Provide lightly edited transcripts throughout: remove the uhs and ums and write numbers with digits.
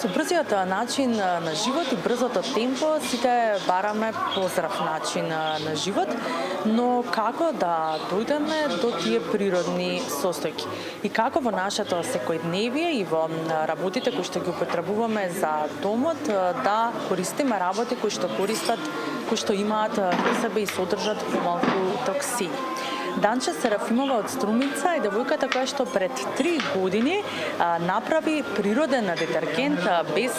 Со брзиот начин на живот и брзото темпо сите бараме поздрав начин на живот, но како да дојдеме до тие природни состојки? И како во нашето секојдневие и во работите кои што ги употребуваме за домот да користиме работи кои што имаат во себе и содржат помалку токсини. Данче Серафимова од Струмица е девојката која што пред 3 години направи природен детергент без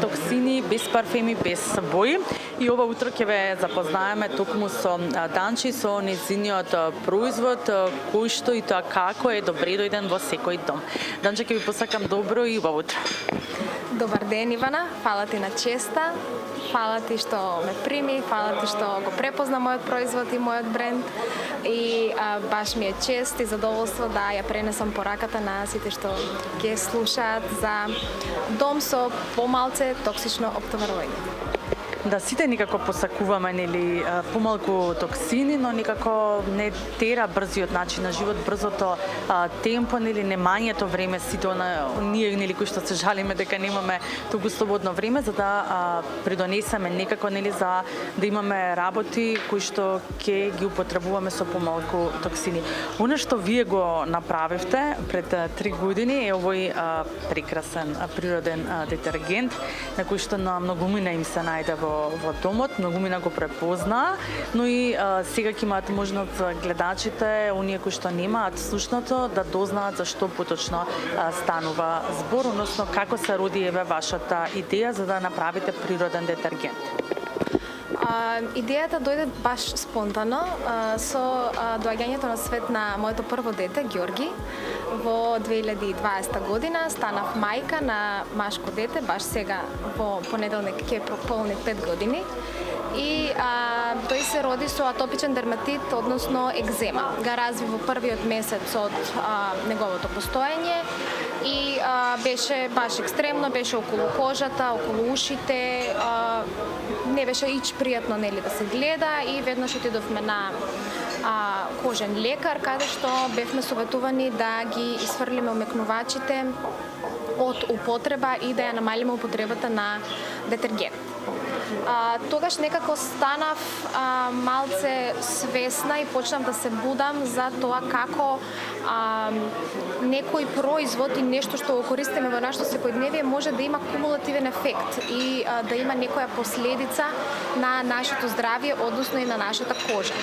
токсини, без парфеми, без бои. И ова утро ќе ве запознаеме токму со Данче, со нејзиниот производ, кој што и тоа како е добре дојден во секој дом. Данче, ќе ви посакам добро и убаво утро. Добар ден, Ивана. Фала ти на честа. Фала ти што ме прими, фала ти што го препозна мојот производ и мојот бренд. И баш ми е чест и задоволство да ја пренесам пораката на сите што ќе слушаат за дом со помалце токсично оптоварување. Да, сите никако посакуваме, нели, помалку токсини, но никако не тера брзиот начин на живот, брзото темпо, нели, немањето време, сите ние, нели, кои што се жалиме дека немаме толку слободно време, за да придонесеме некако, нели, за да имаме работи кои што ќе ги употребуваме со помалку токсини. Она што вие го направивте пред 3 години е овој прекрасен природен детергент, на кој што на многумина им се најде во домот, многумина го препознаа, но и сега ќе имаат можност гледачите, оние кои што немаат слушното, да дознаат за што поточно станува збор, односно како се роди еве вашата идеја за да направите природен детергент. Идејата дојде баш спонтано со доаѓањето на свет на моето прво дете, Ѓорги, во 2020 година. Станав мајка на машко дете, баш сега во понеделник ќе прополни 5 години. И тој се роди со атопичен дерматит, односно екзема. Га разви во првиот месец од неговото постоење и беше баш екстремно, беше околу кожата, околу ушите, не беше ич пријатно, нели, да се гледа и веднаш отидовме на кожен лекар, каде што бевме советувани да ги исфрлиме омекнувачите од употреба и да ја намалиме употребата на детергент. Тогаш некако станав малце свесна и почнав да се будам за тоа како некој производ и нешто што го користиме во нашето секојдневие може да има кумулативен ефект и да има некоја последица на нашето здравје, односно и на нашата кожа.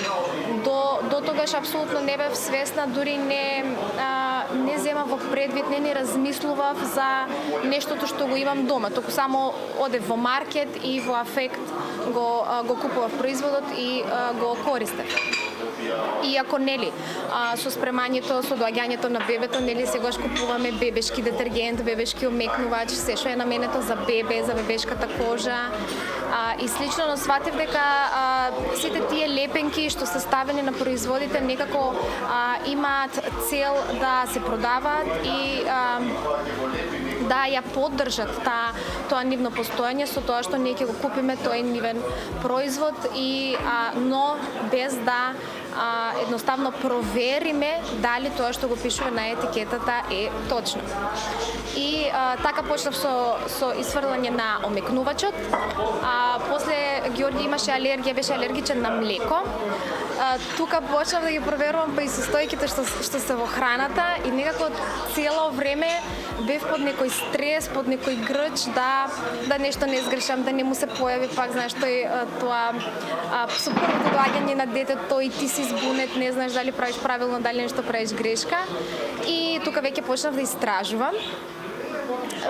До тогаш апсолутно не бев свесна, дури не земав во предвид, не размислував за нештото што го имам дома, туку само одев во маркет и во афект го купував производот и го користев. Иако, нели, со спремањето, со доаѓањето на бебето, нели, сегаш купуваме бебешки детергент, бебешки омекнувач, се што е наменето за бебе, за бебешката кожа и слично, но сватив дека сите тие лепенки што се ставени на производите некако имаат цел да се продаваат и да ја поддржат тоа нивно постоење со тоа што ние ќе го купиме тој нивен производ и но без да едноставно провериме дали тоа што го пишува на етикетата е точно. И така почнав со исфрлање на омекнувачот. После Ѓорги имаше алергија, беше алергичен на млеко. Тука почнав да ги проверувам па и состојките што се во храната и некако цело време бев под некој стрес, под некој грч да нешто не сгрешам, да не му се појави пак, знаеш, тоа со првото доаѓање на детето и ти си збунет, не знаеш дали правиш правилно, дали нешто правиш грешка. И тука веќе почнав да истражувам.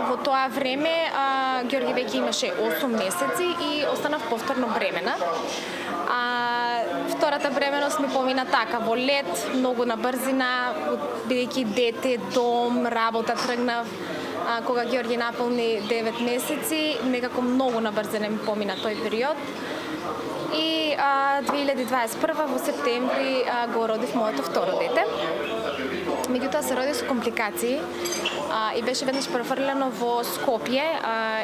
Во тоа време Ѓорги веќе имаше 8 месеци и останав повторно бремена. Втората бременост ми помина така, во лет, многу на брзина, бидејќи дете, дом, работа тргнав. Кога Ѓорги наполни 9 месеци, некако многу на брзина ми помина тој период. И 2021 во септември го родив моето второ дете. Меѓутоа се роди со компликации и беше веднаш префрлено во Скопје.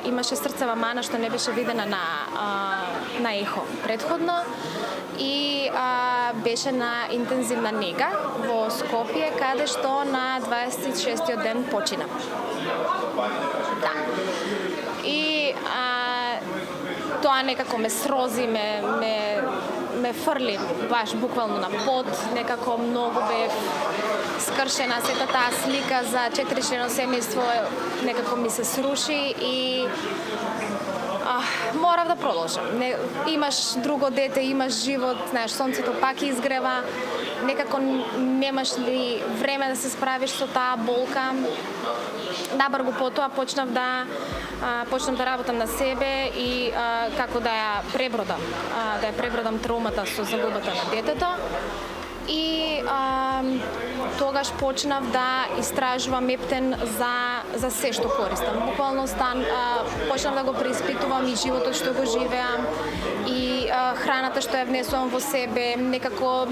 Имаше срцева мана што не беше видена на ехо предходно и беше на интензивна нега во Скопје, каде што на 26-тиот ден почина. Да. тоа некако ме срози, ме фрли баш буквално на под, некако многу бев скршена, сета таа слика за 4-члено семејство некако ми се сруши и морав да продолжам. Имаш друго дете, имаш живот, знаеш, сонцето пак изгрева, некако немаш ли време да се справиш со таа болка. Набрзо потоа почнав да работам на себе и како да ја пребродам траумата со загубата на детето. И тогаш почнав да истражувам ептен за се што користам. Буквално почнав да го преиспитувам и животот што го живеам и храната што ја внесувам во себе, некако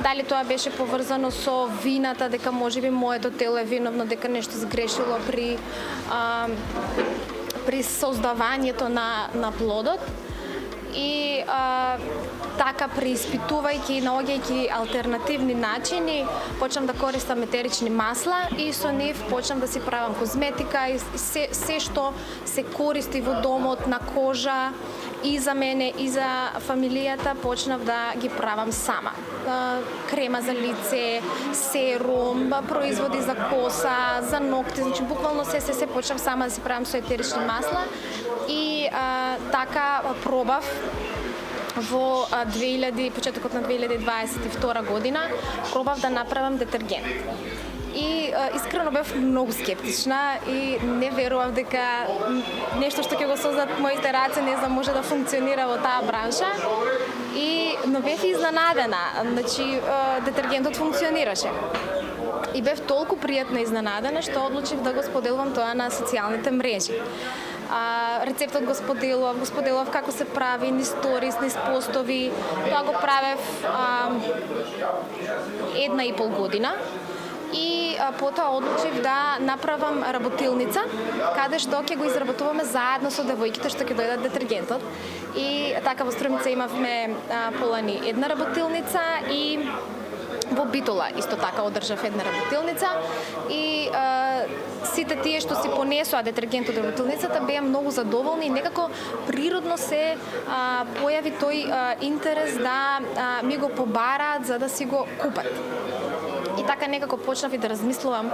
дали тоа беше поврзано со вината, дека можеби моето тело е виновно, дека нешто сгрешило при создавањето на плодот. И така преиспитувајќи и наоѓајќи алтернативни начини, почнам да користам етерични масла и со нив почнам да си правам козметика и се што се користи во домот на кожа и за мене и за фамилијата почнав да ги правам сама. Крема за лице, серум, производи за коса, за ногти, значи буквално се почнав сама да си правам со етерични масла и така пробав во почетокот на 2022 година пробав да направам детергент. И искрено бев многу скептична и не верував дека нешто што ќе го создадат моите раце не може да функционира во таа бранша. Но бев изненадена, значи детергентот функционираше. И бев толку пријатно изненадена што одлучив да го споделувам тоа на социјалните мрежи. Рецептот го споделував како се прави, низ сторис, низ постови. Тоа го правев 1,5 година. И потоа одлучив да направам работилница, каде што ќе го изработуваме заедно со девојките што ќе дојдат детергентот. И така во Струмица имавме полани една работилница и во Битола исто така одржав една работилница и сите тие што си понесоа детергент од работилницата беа многу задоволни и некако природно се појави тој интерес да ми го побараат за да си го купат. И така некако почнав и да размислувам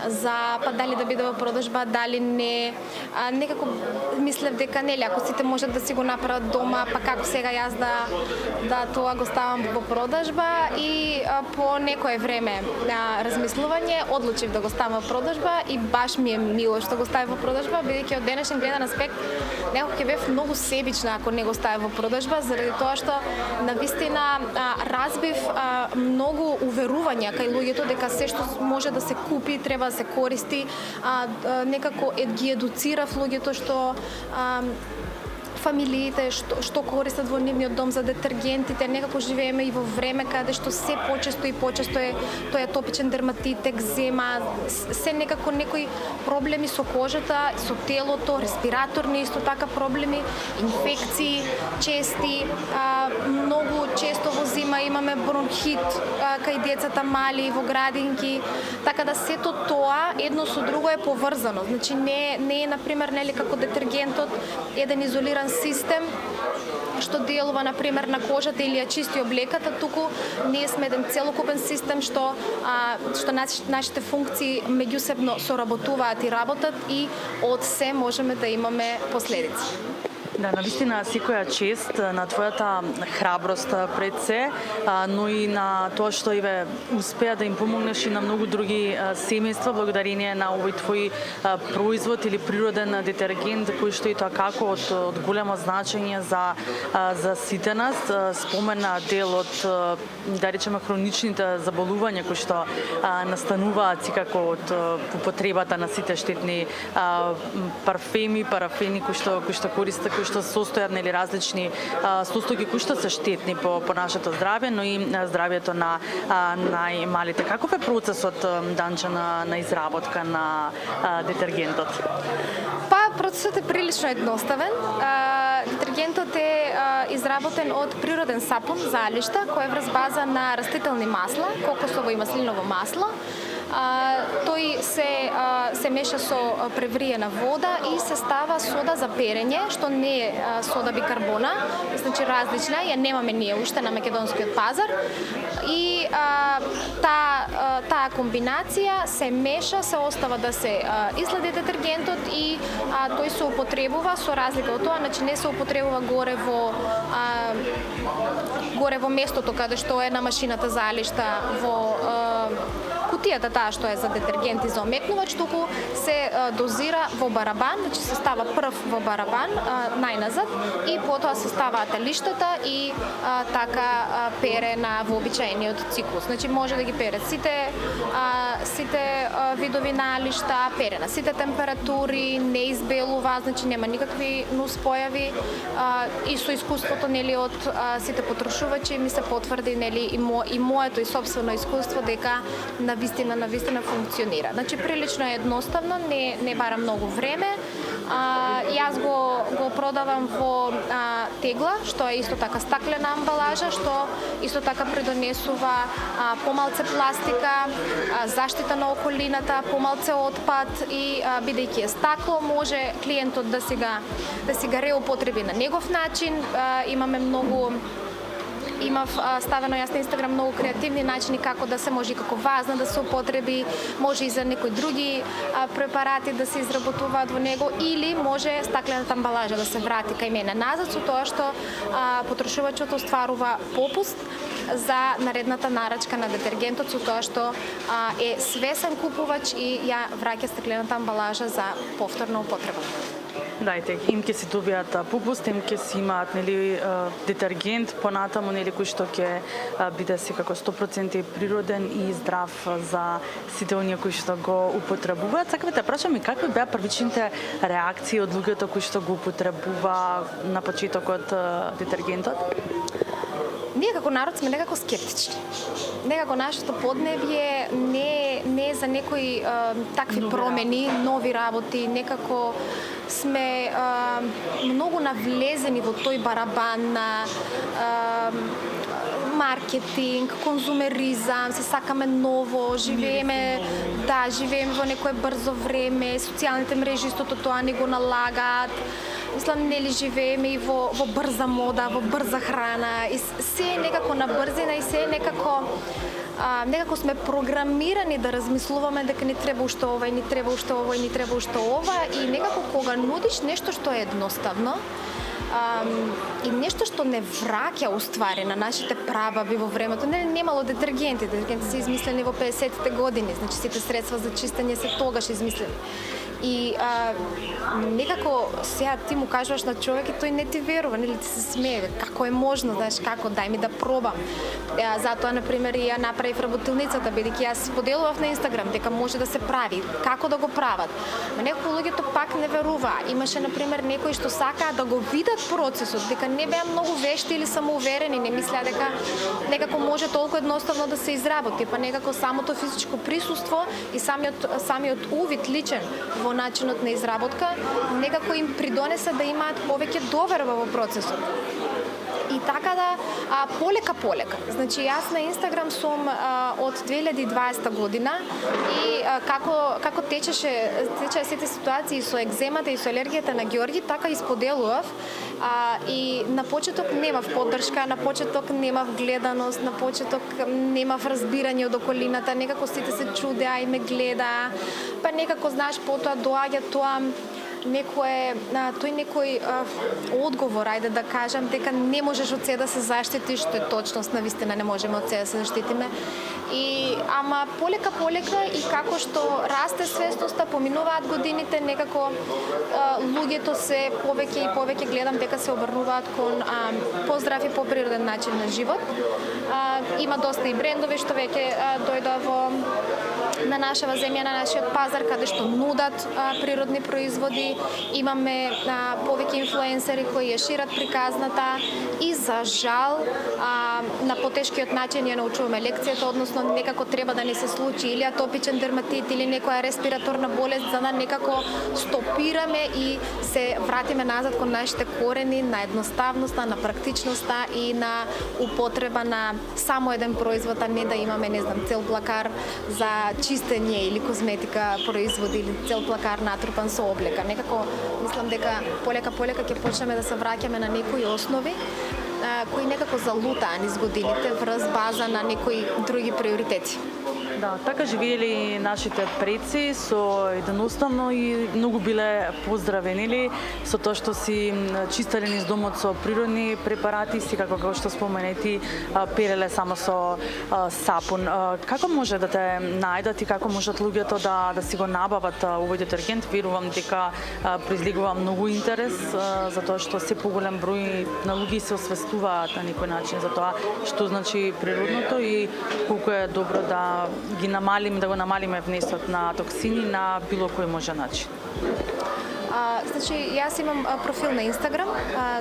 за дали да биде во продажба, дали не. Некако мислев дека нели ако сите можат да си го направат дома, па како сега јас да тоа го ставам во продажба и по некое време размислување одлучив да го ставам во продажба и баш ми е мило што го ставив во продажба, бидејќи од денешен гледан аспект некако ќе бев многу себична ако не го ставив во продажба, заради тоа што навистина разбив многу уверувања кај луѓето дека се што може да се купи треба да се користи, некако ги едуцирав луѓето што фамилиите што користат во нивниот дом за детергентите, некако живееме и во време каде што се почесто е тој атопичен дерматит, екзема, се некако некои проблеми со кожата, со телото, респираторни исто така проблеми, инфекции чести, многу често во зима имаме бронхит кај децата мали во градинки, така да сето тоа едно со друго е поврзано. Значи не е на пример нели како детергентот еден изолиран систем што делува на пример на кожата или ја чисти облеката, туку ние сме еден целокупен систем што нашите функции меѓусебно соработуваат и работат и од се можеме да имаме последици. Да, навистина секоја чест на твојата храброст пред се, но и на тоа што успеа да им помогнеш и на многу други семејства благодарение на овој твој производ или природен детергент кој што и тоа како од големо значење за сите нас. Спомена дел од да речеме хроничните заболувања кои што настануваат секако од употребата на сите штетни парфеми, парафени кои што користат, кои што состојат нели различни состојки кои што се штетни по нашето здравје, но и здравјето на најмалите. Каков е процесот, Данча, на изработка на детергентот? Процесот е прилично едноставен. Детергентот е изработен од природен сапун за алишта, кој е врз база на растителни масла, кокосово и маслиново масло. тој се меша со превриена вода и се става сода за перење, што не е сода бикарбона, значи различна, ја немаме ние уште на македонскиот пазар. И таа комбинација се меша, се остава да се излади детергентот и тој се употребува со разлика од тоа, значи не се употребува горе во местото каде што е на машината за алишта во кутијата таа што е за детергент и за омекнувач, туку се дозира во барабан, значи се става прв во барабан најназад и потоа се ставаат алиштата и така пере на вообичаениот циклус. Значи може да ги пере сите видови на алишта, пере на сите температури, не избелува, значи нема никакви нуспојави и со искуството нели од сите потрошувачи ми се потврди нели и моето и собствено искуство дека навистина функционира. Значи прилично е едноставно, не бара многу време. Јас го продавам во тегла, што е исто така стаклена амбалажа, што исто така придонесува помалце пластика, заштита на околината, помалце отпад и бидејќи е стакло, може клиентот да си го реупотреби на негов начин. Имав ставено јас на Инстаграм многу креативни начини како да се може како вазна да се употреби, може и за некои други препарати да се изработуваат во него или може стаклената амбалажа да се врати кај мене назад со тоа што потрошувачот остварува попуст за наредната нарачка на детергентот со тоа што е свесен купувач и ја враќа стаклената амбалажа за повторна употреба. Дајте, им ќе си добијат попуст, им ќе си имаат нели детергент понатаму нели кој што ќе биде секако 100% природен и здрав за сите оние кои што го употребуваат. Сакам да прашам и какви беа првичните реакции од луѓето кои што го употребува на почетокот детергентот? Ние како народ сме некако скептични. Некако нашето поднебје не е за некои такви промени, нови работи, некако сме многу навлезени во тој барабан на маркетинг, конзумеризам, се сакаме ново, живееме во некое брзо време, социјалните мрежи истото тоа не го налагаат. Мислам, нели живееме и во брза мода, во брза храна, и се е некако на брзина и се е некако сме програмирани да размислуваме дека ни треба уште ова и ни треба уште ова и ни треба уште ова и некако кога нудиш нешто што е едноставно и нешто што не враќа уствари на нашите прабаби во времето. Немало детергенти се измислени во 50-те години, значи сите средства за чистење се тогаш измислени. И некако сега ти му кажуваш на човек и тој не ти верува, нели ти се смее, како е можно, знаеш како, дај ми да пробам. Затоа на пример и ја направив работилницата, бидејќи јас споделував на Инстаграм дека може да се прави, како да го прават. Ма некако луѓето пак не верува. Имаше на пример некои што сакаа да го видат процесот, дека не беа многу вешти или самоуверени, не мислеа дека некако може толку едноставно да се изработи, па некако самото физичко присуство и самиот увид личен во начинот на изработка некако им придонеса да имаат повеќе доверба во процесот. И така да полека. Значи јас на Инстаграм сум од 2020 година и како течеа сите ситуации со екземата и со алергијата на Ѓорги, така исподелував. И на почеток немав поддршка, на почеток немав гледаност, на почеток немав разбирање од околината, некако сите се чудеа и ме гледаа. Па некако знаеш потоа доаѓа тоа некој одговор, ајде да кажам, дека не можеш од се да се заштитиш, што е точност, навистина не можеме од се да се заштитиме. Ама полека и како што расте свестоста, поминуваат годините, некако луѓето се повеќе и повеќе гледам дека се обрнуваат кон поздрав и поприроден начин на живот. Има доста и брендови што веќе дојдоа на нашава земја, на нашиот пазар, каде што нудат природни производи. Имаме повеќе инфлуенсери кои ја шират приказната и за жал на потешкиот начин ја научуваме лекцијата, односно некако треба да ни се случи или атопичен дерматит или некоја респираторна болест за да некако стопираме и се вратиме назад кон нашите корени на едноставноста, на практичноста и на употреба на само еден производ, а не да имаме, не знам, цел плакар за чистење или козметика производи или цел плакар натрупан со облека. Некако мислам дека полека ќе почнеме да се враќаме на некои основи кои некако залутаа низ годините врз база на некои други приоритети. Да, така живеели нашите предци со едноставно и многу биле поздравени, нели, со тоа што си чистеле низ домот со природни препарати, си како што споменети, переле само со сапун. Како може да те најдат и како можат луѓето да си го набават овој детергент? Верувам дека произлегува многу интерес за тоа што се поголем број на луѓе се освестуваат на некој начин за тоа што значи природното и колку е добро да го намалиме внесот на токсини на било кој може начин. Значи, јас имам профил на Инстаграм,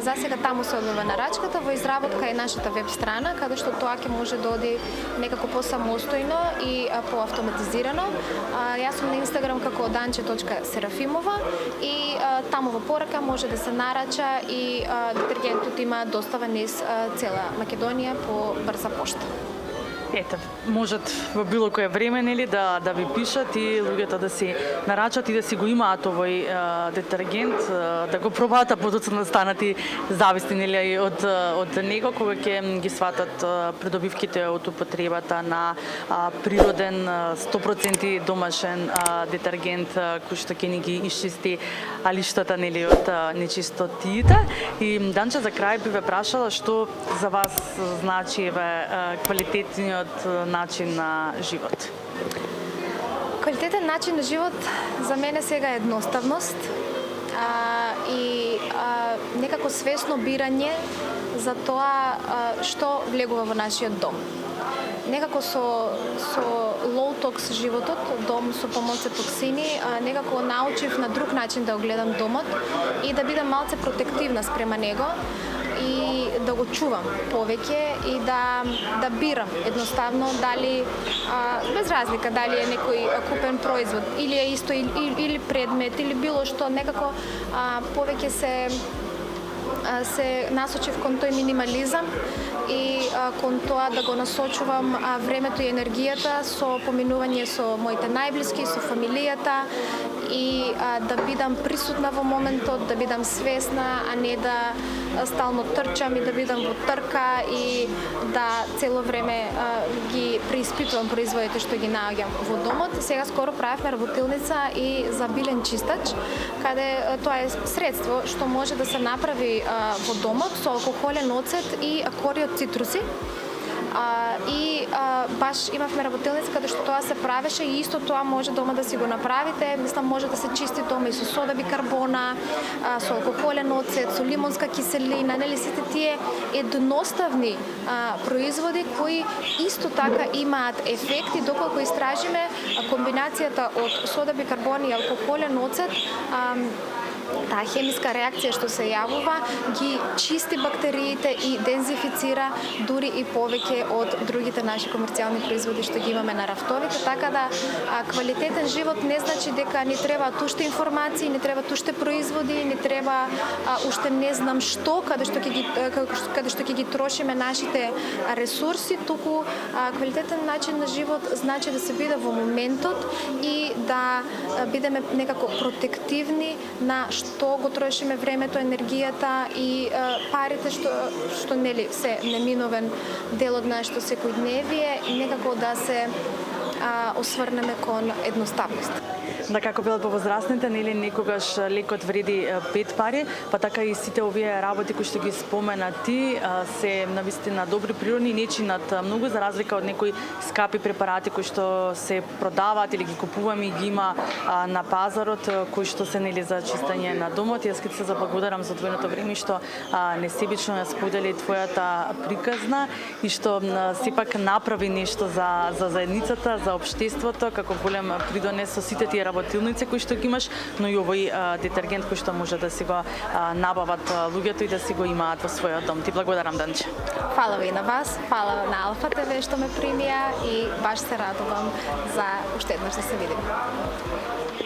засега таму се одвива нарачката, во изработка е нашата веб страна, каде што тоа ќе може да оди некако посамостојно и поавтоматизирано. Јас сум на Инстаграм како danče.serafimova и таму во порака може да се нарача и детергентот има достава низ цела Македонија по брза пошта. Ете, можат во било кое време, нели, да ви пишат и луѓето да си нарачат и да си го имаат овој детергент, да го пробаат, а подоцна да станат и зависни, нели, од него, кога ќе ги сватат придобивките од употребата на природен 100% домашен детергент кој што ќе ни ги исчисти лиштата, нели, од нечистотиите. И Данче, за крај би ве прашала што за вас значи квалитетниот начин на живот? Квалитетен начин на живот за мене сега е едноставност и некако свесно бирање за тоа што влегува во нашиот дом. Некако со лоу-токс животот, дом со помалце токсини, некако научив на друг начин да го гледам домот и да бидам малце протективна спрема него и да го чувам повеќе и да бирам едноставно дали без разлика дали е некој купен производ или е исто или предмет или било што, некако повеќе се насочив кон тој минимализам и кон тоа да го насочувам времето и енергијата со поминување со моите најблиски, со фамилијата и да бидам присутна во моментот, да бидам свесна, а не да стално трчам и да бидам во трка и да цело време ги преиспитувам производите што ги наоѓам во домот. Сега скоро правевме работилница и за билен чистач, каде тоа е средство што може да се направи во домот со алкохолен оцет и кори од цитруси. Баш имавме работилница каде што тоа се правеше и исто тоа може дома да си го направите. Мислам, може да се чисти дома и со сода бикарбона, со алкохолен оцет, со лимонска киселина, нели сите тие едноставни производи кои исто така имаат ефекти, доколку истражиме комбинацијата од сода бикарбон и алкохолен оцет, таа хемиска реакција што се јавува ги чисти бактериите и дензифицира дури и повеќе од другите наши комерцијални производи што ги имаме на рафтовите, така да квалитетен живот не значи дека ни требаат уште информации, ни требаат уште производи, ни треба уште не знам што, каде што ќе ги трошиме нашите ресурси, туку квалитетен начин на живот значи да се биде во моментот и да бидеме некако протективни на што го трошиме времето, енергијата и парите што нели се неминовен дел од нашето секојдневие и некако да се осврнеме кон едноставност. Да, како велат повозрастните, нели некогаш лекот вреди 5 пари, па така и сите овие работи кои што ги спомена ти се навистина добри, природни и не чинат многу за разлика од некои скапи препарати кои што се продаваат или ги купуваме и ги има на пазарот, кои што се нели за чистење на домот. Јас ќе се заблагодарам за твоето време што несебично ја сподели твојата приказна и што сепак направи нешто за заедницата, за општеството, како голем придонес со сите тие работилници кои што ги имаш, но и овој детергент кој што може да си го набават луѓето и да си го имаат во својот дом. Ти благодарам, Данче. Фала ви на вас, фала на Алфа ТВ што ме примија и баш се радувам за уште еднаш да се видиме.